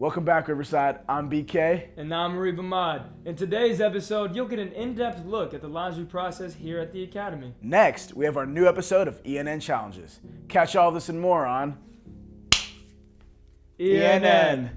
Welcome back, Riverside. I'm BK. And I'm Riverside. In today's episode, you'll get an in-depth look at the laundry process here at the Academy. Next, we have our new episode of ENN Challenges. Catch all this and more on ENN.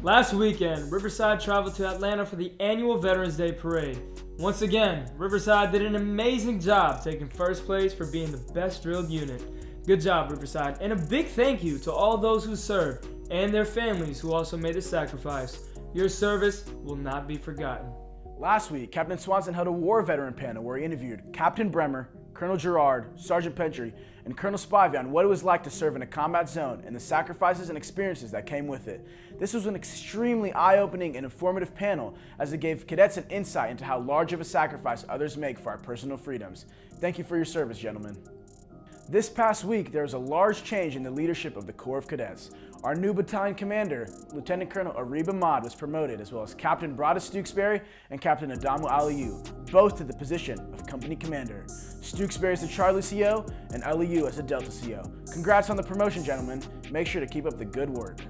Last weekend, Riverside traveled to Atlanta for the annual Veterans Day Parade. Once again, Riverside did an amazing job taking first place for being the best drilled unit. Good job, Riverside, and a big thank you to all those who served and their families who also made the sacrifice. Your service will not be forgotten. Last week, Captain Swanson held a war veteran panel where he interviewed Captain Bremer, Colonel Gerard, Sergeant Petrie, and Colonel Spivey on what it was like to serve in a combat zone and the sacrifices and experiences that came with it. This was an extremely eye-opening and informative panel as it gave cadets an insight into how large of a sacrifice others make for our personal freedoms. Thank you for your service, gentlemen. This past week, there was a large change in the leadership of the Corps of Cadets. Our new battalion commander, Lieutenant Colonel Ariba Ahmad, was promoted, as well as Captain Broadus Stewksbury and Captain Adamu Aliyu, both to the position of company commander. Stewksbury is the Charlie CO and Aliyu as the Delta CO. Congrats on the promotion, gentlemen. Make sure to keep up the good work.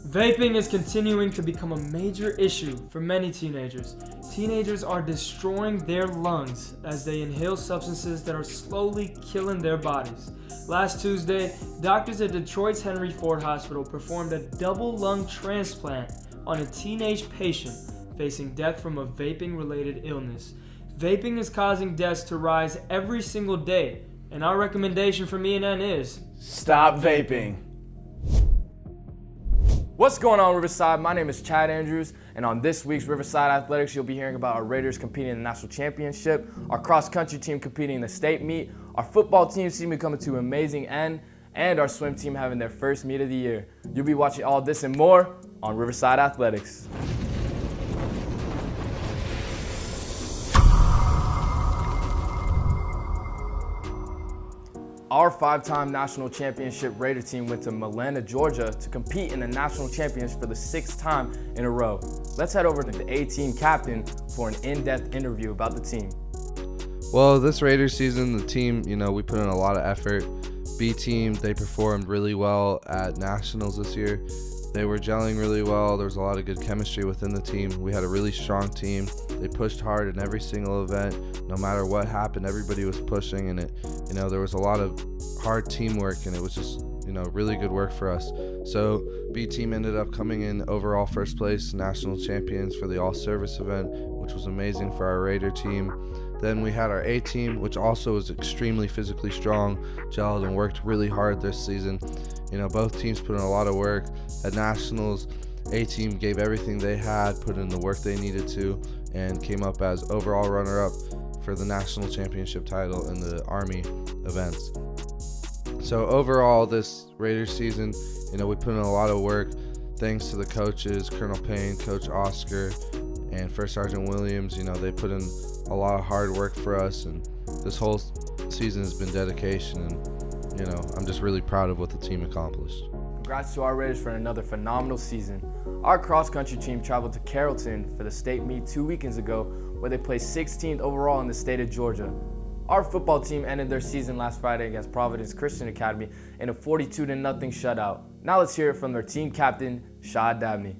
Vaping is continuing to become a major issue for many teenagers. Teenagers are destroying their lungs as they inhale substances that are slowly killing their bodies. Last Tuesday, doctors at Detroit's Henry Ford Hospital performed a double lung transplant on a teenage patient facing death from a vaping-related illness. Vaping is causing deaths to rise every single day, and our recommendation from ENN is stop vaping. What's going on, Riverside? My name is Chad Andrews, and on this week's Riverside Athletics, you'll be hearing about our Raiders competing in the national championship, our cross-country team competing in the state meet, our football team seem to be coming to an amazing end, and our swim team having their first meet of the year. You'll be watching all this and more on Riverside Athletics. Our five-time national championship Raider team went to Atlanta, Georgia to compete in the national championships for the sixth time in a row. Let's head over to the A-team captain for an in-depth interview about the team. Well, this Raiders season, the team, we put in a lot of effort. B team, they performed really well at nationals this year. They were gelling really well. There was a lot of good chemistry within the team. We had a really strong team. They pushed hard in every single event. No matter what happened, everybody was pushing, and there was a lot of hard teamwork, and it was just, really good work for us. So B team ended up coming in overall first place, national champions for the all-service event, which was amazing for our Raider team. Then we had our A team, which also was extremely physically strong, gelled, and worked really hard this season. Both teams put in a lot of work. At nationals, A team gave everything they had, put in the work they needed to, and came up as overall runner-up for the national championship title in the Army events. So overall, this Raiders season, we put in a lot of work. Thanks to the coaches, Colonel Payne, Coach Oscar, and First Sergeant Williams. They put in a lot of hard work for us, and this whole season has been dedication, and I'm just really proud of what the team accomplished. Congrats to our Raiders for another phenomenal season. Our cross-country team traveled to Carrollton for the state meet 2 weekends ago, where they placed 16th overall in the state of Georgia. Our football team ended their season last Friday against Providence Christian Academy in a 42-0 shutout. Now let's hear it from their team captain, Shad Dabney.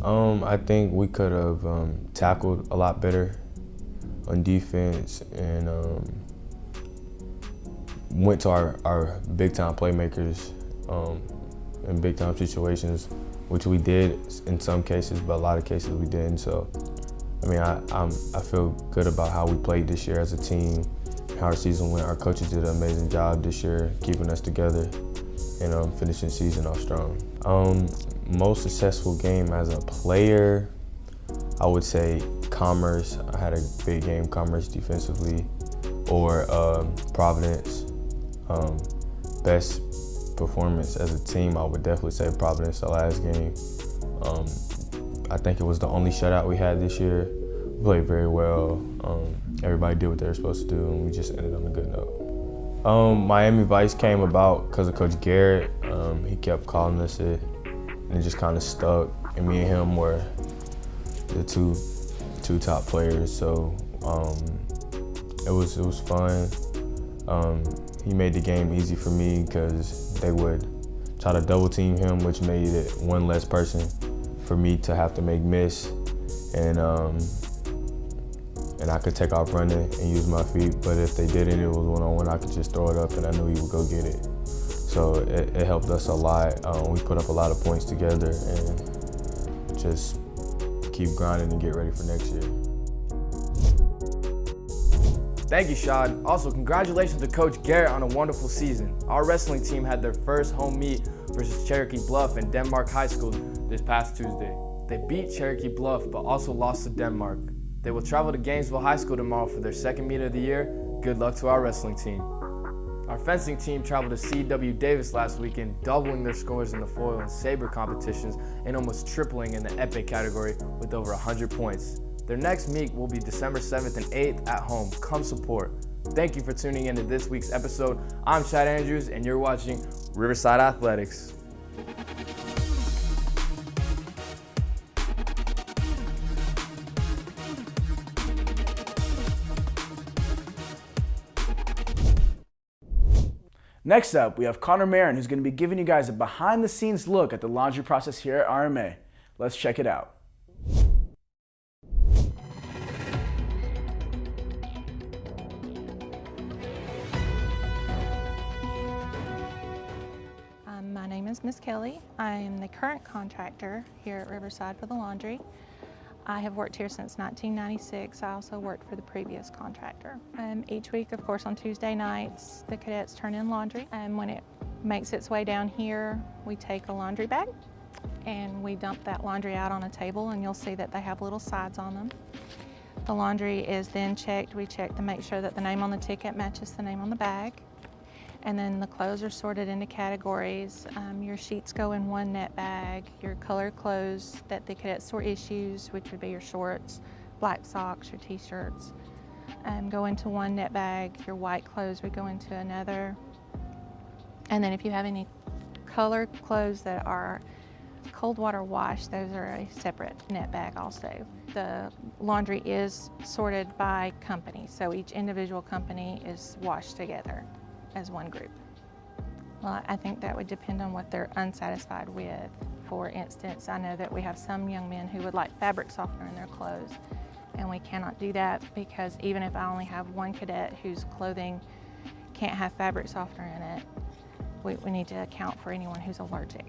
I think we could have tackled a lot better on defense and went to our big-time playmakers in big-time situations, which we did in some cases, but a lot of cases we didn't. So, I feel good about how we played this year as a team, how our season went. Our coaches did an amazing job this year keeping us together and finishing the season off strong. Most successful game as a player, I would say Commerce. I had a big game, Commerce defensively, or Providence. Best performance as a team, I would definitely say Providence the last game. I think it was the only shutout we had this year, played very well. Everybody did what they were supposed to do, and we just ended on a good note. Miami Vice came about because of Coach Garrett. He kept calling us it, and it just kind of stuck. And me and him were the two top players, so it was fun. He made the game easy for me because they would try to double team him, which made it one less person for me to have to make miss. And I could take off running and use my feet, but if they didn't, it was one-on-one, I could just throw it up and I knew he would go get it. So it helped us a lot. We put up a lot of points together and just keep grinding and get ready for next year. Thank you, Shad. Also, congratulations to Coach Garrett on a wonderful season. Our wrestling team had their first home meet versus Cherokee Bluff and Denmark High School this past Tuesday. They beat Cherokee Bluff, but also lost to Denmark. They will travel to Gainesville High School tomorrow for their second meet of the year. Good luck to our wrestling team. Our fencing team traveled to C.W. Davis last weekend, doubling their scores in the foil and saber competitions and almost tripling in the epic category with over 100 points. Their next meet will be December 7th and 8th at home. Come support. Thank you for tuning in to this week's episode. I'm Chad Andrews, and you're watching Riverside Athletics. Next up, we have Connor Marin, who's going to be giving you guys a behind-the-scenes look at the laundry process here at RMA. Let's check it out. My name is Miss Kelly. I am the current contractor here at Riverside for the laundry. I have worked here since 1996. I also worked for the previous contractor. Each week, of course, on Tuesday nights, the cadets turn in laundry. And when it makes its way down here, we take a laundry bag and we dump that laundry out on a table, and you'll see that they have little sides on them. The laundry is then checked. We check to make sure that the name on the ticket matches the name on the bag. And then the clothes are sorted into categories. Your sheets go in one net bag. Your colored clothes that the cadet store issues, which would be your shorts, black socks, your t-shirts, go into one net bag. Your white clothes would go into another. And then if you have any colored clothes that are cold water wash, those are a separate net bag also. The laundry is sorted by company, so each individual company is washed together as one group. Well, I think that would depend on what they're unsatisfied with. For instance, I know that we have some young men who would like fabric softener in their clothes, and we cannot do that because even if I only have one cadet whose clothing can't have fabric softener in it, we need to account for anyone who's allergic.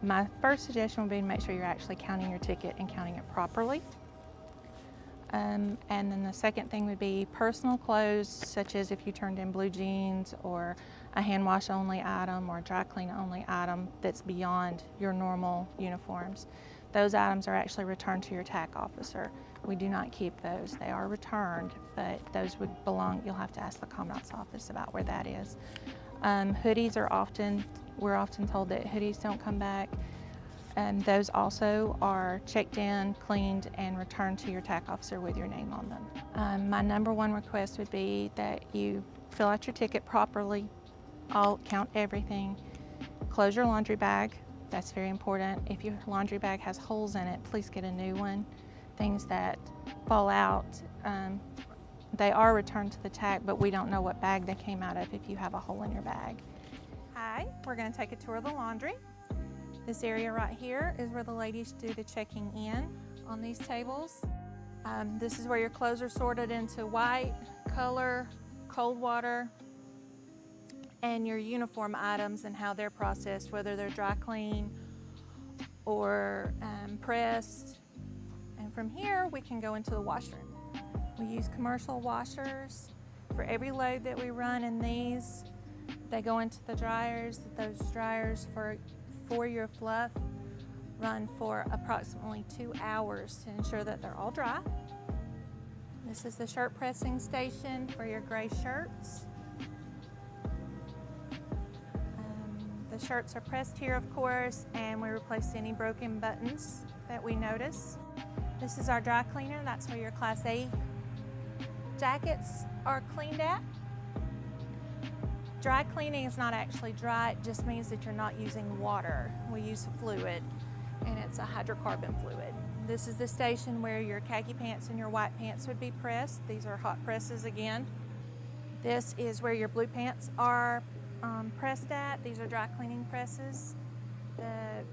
My first suggestion would be to make sure you're actually counting your ticket and counting it properly. And then the second thing would be personal clothes, such as if you turned in blue jeans or a hand wash only item or dry clean only item that's beyond your normal uniforms. Those items are actually returned to your TAC officer. We do not keep those. They are returned, but those would belong, you'll have to ask the Commandant's office about where that is. Hoodies are we're often told that hoodies don't come back. And those also are checked in, cleaned, and returned to your TAC officer with your name on them. My number one request would be that you fill out your ticket properly. I'll count everything. Close your laundry bag. That's very important. If your laundry bag has holes in it, please get a new one. Things that fall out, they are returned to the TAC, but we don't know what bag they came out of if you have a hole in your bag. Hi, we're going to take a tour of the laundry. This area right here is where the ladies do the checking in on these tables. This is where your clothes are sorted into white, color, cold water, and your uniform items and how they're processed, whether they're dry clean or pressed. And from here, we can go into the washroom. We use commercial washers. For every load that we run in these, they go into the dryers. Those dryers for your fluff run for approximately 2 hours to ensure that they're all dry. This is the shirt pressing station for your gray shirts. The shirts are pressed here, of course, and we replace any broken buttons that we notice. This is our dry cleaner. That's where your Class A jackets are cleaned at. Dry cleaning is not actually dry, it just means that you're not using water. We use a fluid, and it's a hydrocarbon fluid. This is the station where your khaki pants and your white pants would be pressed. These are hot presses again. This is where your blue pants are pressed at. These are dry cleaning presses. The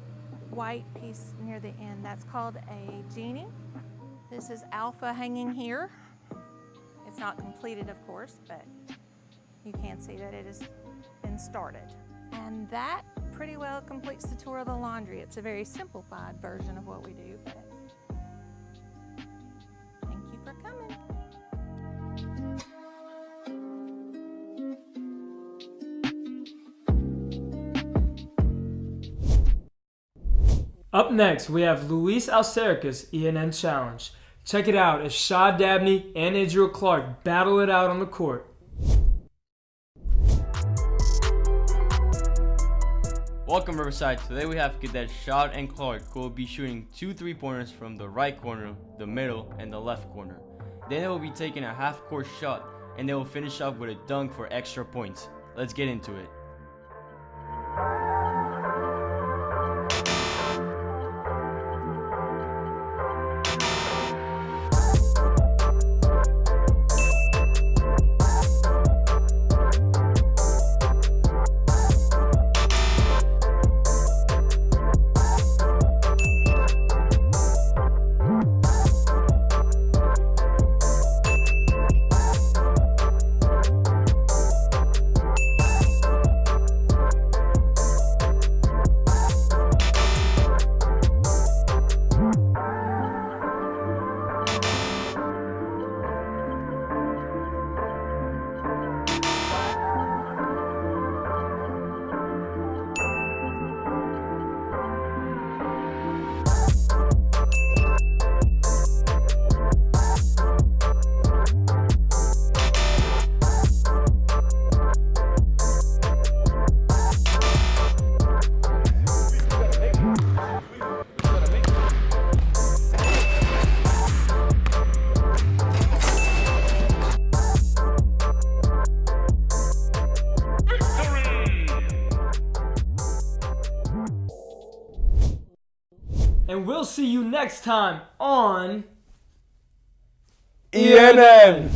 white piece near the end, that's called a genie. This is Alpha hanging here. It's not completed, of course, but you can see that it has been started. And that pretty well completes the tour of the laundry. It's a very simplified version of what we do, but thank you for coming. Up next, we have Luis Alcerica's ENN Challenge. Check it out as Shaw Dabney and Adriel Clark battle it out on the court. Welcome Riverside. Today we have cadets Shaw and Clark who will be shooting 2 3-pointers from the right corner, the middle, and the left corner. Then they will be taking a half-court shot and they will finish off with a dunk for extra points. Let's get into it. And we'll see you next time on ENN!